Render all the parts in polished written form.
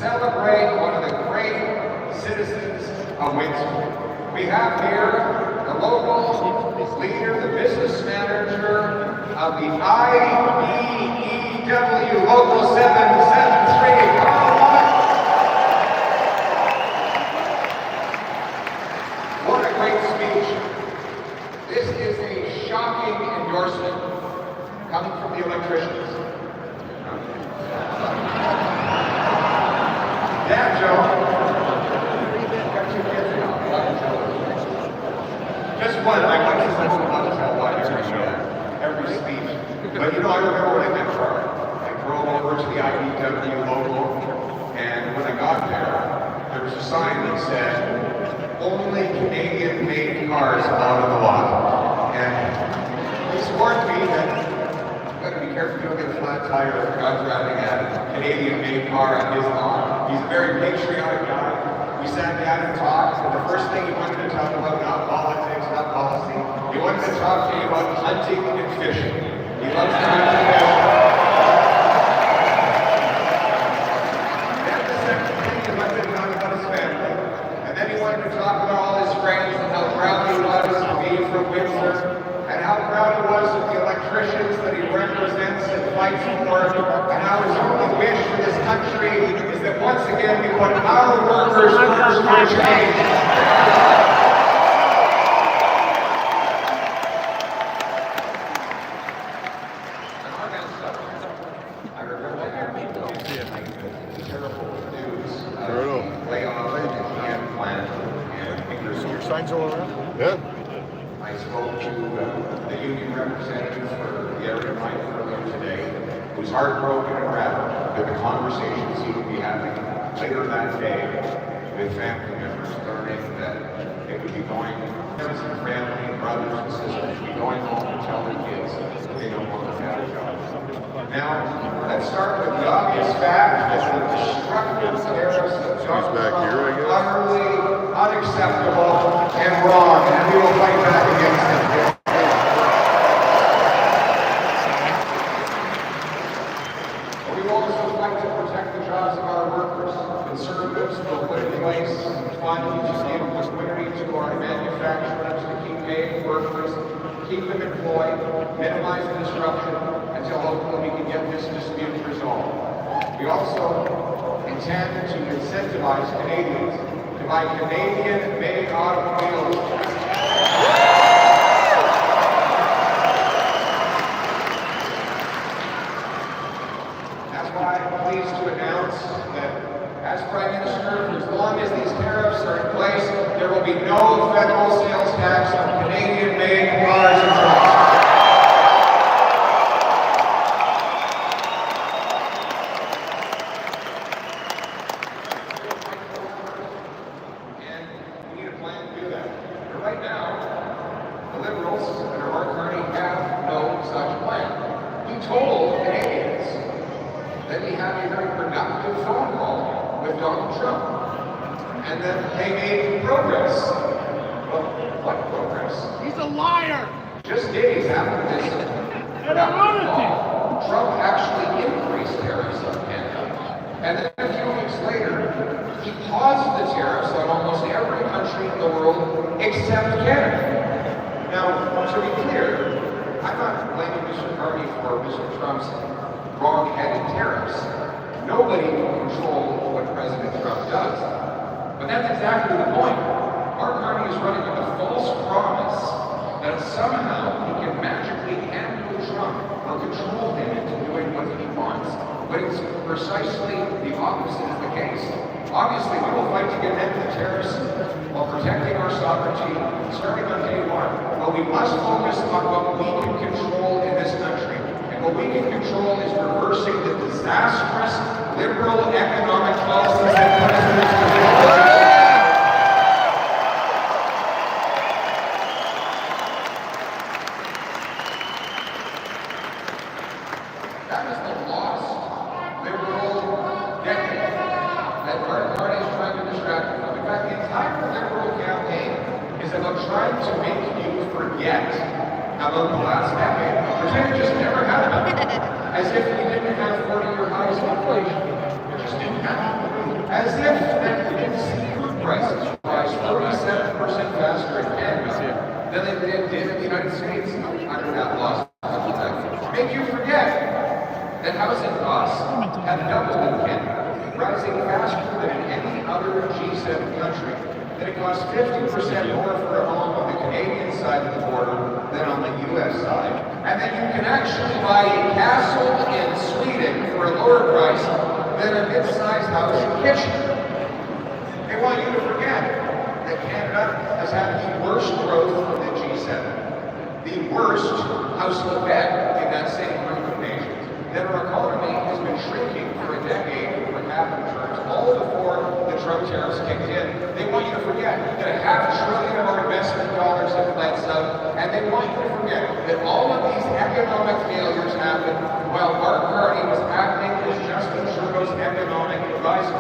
celebrate one of the great citizens of Windsor. We have here the local leader, the business manager of the IBEW Local 773. What a great speech. This is a shocking endorsement coming from the electricians. Yeah, Joe. Got two kids now. Just one. I want to tell why every speech. But you know, I remember when I met Charlie. I drove over to the IBEW local, and when I got there was a sign that said, "Only Canadian-made cars out of the lot." And he warned me that you got to be careful you don't get a flat tire if you're driving a Canadian-made car on his lot. He's a very patriotic guy. We sat down and talked, and the first thing he wanted to talk about, not politics, not policy, he wanted to talk to me about hunting and fishing. He loves to hunt and fish. Then the second thing, he wanted to talk about his family. And then he wanted to talk about all his friends and how proud he was to be from Windsor, and how proud he was of the electricians that he represents and fights for, and how his only wish for this country is that once again we put our workers first for change. I remember the terrible news of the layoff at the can plant and Your signs all around? Yeah. I spoke to the union representative for the area of mine earlier today, who's heartbroken and rattled with the conversations he will be having later that day with family members, learning that they would be going, parents and family, brothers and sisters, be going home to tell their kids that they don't want to have a job. Now, let's start with the obvious fact that the destructive tariffs of Donald Trump are utterly unacceptable and wrong, and we will fight back against them. We will also fight to protect the jobs of our workers. Conservatives will put in place funds to give liquidity to our manufacturers to keep paying workers, keep them employed, minimize the disruption until hopefully we can get this dispute resolved. We also intend to incentivize Canadians to buy Canadian-made automobiles. That's why I'm pleased to announce that as Prime Minister, for as long as these tariffs are in place, there will be no federal sales tax on Canadian-made cars and trucks. Right now, the Liberals under Mark Carney have no such plan. We told Canadians that we had a very productive phone call with Donald Trump, and that they made progress. Well, what progress? He's a liar! Just days after this productive call, Trump actually increased tariffs on Canada, and then a few weeks later, he paused the tariffs on almost every country in the world except Canada. Now, to be clear, I'm not blaming Mr. Carney for Mr. Trump's wrong-headed tariffs. Nobody can control what President Trump does. But that's exactly the point. Mark Carney is running with a false promise that somehow he can magically handle Trump or control him into doing what he wants. But it's precisely the opposite is the case. Obviously, we will fight to get end the tariffs while protecting our sovereignty, starting on day one. But we must focus on what we can control in this country. And what we can control is reversing the disastrous liberal economic policies that put us in this position. That is the lost liberal decade that Mark Carney is trying to distract you from. In fact, the entire liberal campaign is about trying to make you forget about the last decade. Pretend it just never happened. As if we didn't have 40-year highs in inflation. It just didn't happen. As if that we didn't see food prices rise 47% faster in Canada than they did in the United States under that law. Make you forget that housing costs have doubled in Canada, rising faster than in any other G7 country. That it costs 50% more for a home on the Canadian side of the border than on the US side. And that you can actually buy a castle in Sweden for a lower price than a mid-sized house in Kitchener. They want you to forget that Canada has had the worst growth of the G7. The worst household debt in that same group of nations. That our economy has been shrinking for a decade per capita terms, all before the Trump tariffs kicked in. They want you to forget that $500 billion of our investment dollars have fled south, and they want you to forget that all of these economic failures happened while our party was acting as Justin Trudeau's economic advisor.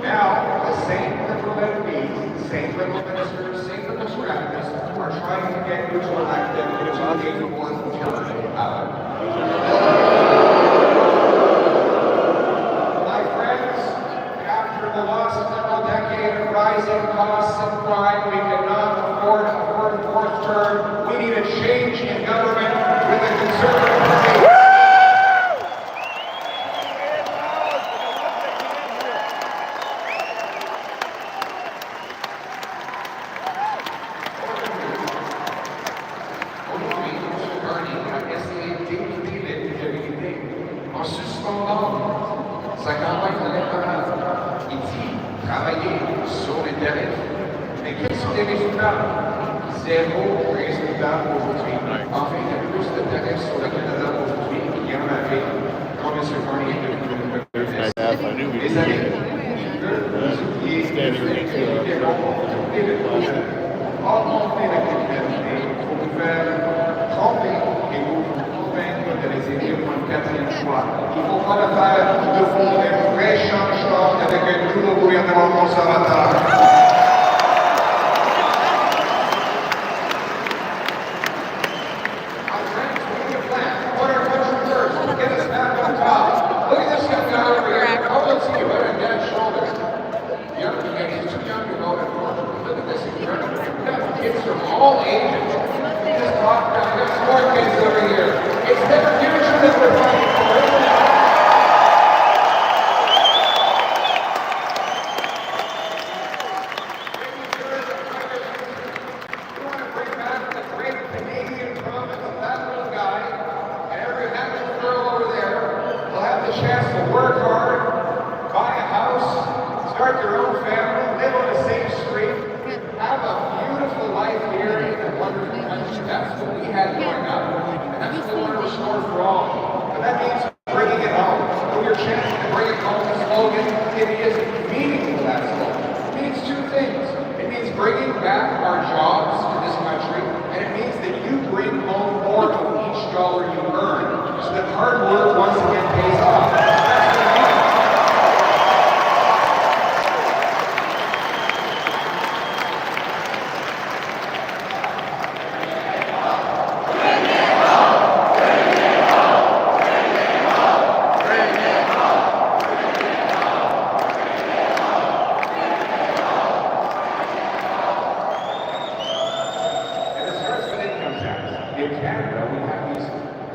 Now, the same liberal MPs, the same liberal ministers, same liberal strategists are trying to get you to elect them into a fourth term in power. My friends, after the lost double decade of rising costs and crime, we cannot afford a fourth term. We need a change in government with a Conservative Party. En suspendant sa campagne électorale, il dit travailler sur les tarifs. Mais quels sont les résultats? Zéro résultat aujourd'hui. En fait, il y a plus de tarifs sur le Canada aujourd'hui qu'il y en avait quand M. Carney est devenu le premier ministre. Les années, vous oubliez, augmenter la criminalité, il faut vous faire tromper et vous convaincre de les aider pour une quatrième fois. Il faut pas le faire, il faut un vrai changement avec un nouveau gouvernement conservateur. Kids from all ages. Just talk about there's more kids over here. It's their future that we're fighting for, isn't it? We want to bring back the great Canadian promise of that little guy, and every little girl over there will have the chance to work hard, buy a house, start their own family, live on the same street, have a beautiful life here in a wonderful country. That's what we had growing up. And that's what we want to restore for all. But that means bringing it home. So your chance to bring it home, the slogan, it is meaningful, that slogan. It means two things. It means bringing back our jobs to this country, and it means that you bring home more of each dollar you earn, so that hard work once again pays off. That's what it means. In Canada, we have these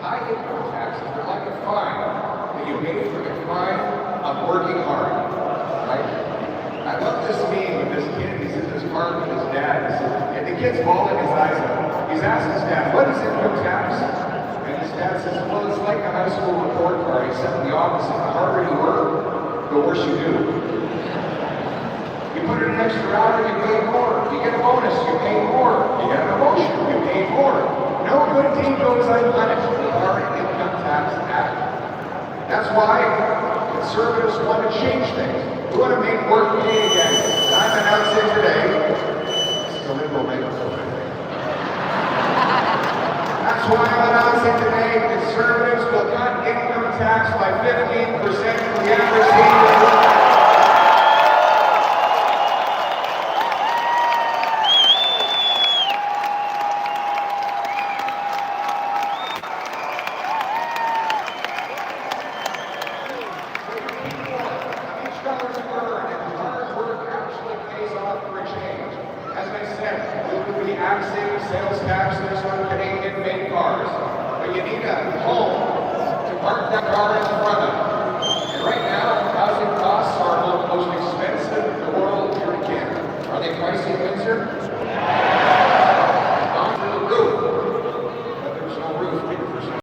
high income taxes. They're like a fine that you pay for the crime of working hard, right? I love this meme of this kid. He's in his car with his dad, and the kid's bawling his eyes out. He's asking his dad, "What is income tax?" And his dad says, "Well, it's like a high school report card, except the opposite. The harder you work, the worse you do. You put in an extra hour, you pay more. You get a bonus, you pay more. You get a promotion, you pay more. No good deed goes unpunished. The Hard Income Tax Act. That's why Conservatives want to change things. We want to make work pay again. And I'm announcing today, this is a liberal makeup, I think. That's why I'm announcing today, Conservatives will cut income tax by 15% for the average senior. $100 home to park that car in front of. And right now, housing costs are among the most expensive in the world here in Canada. Are they pricey in Windsor?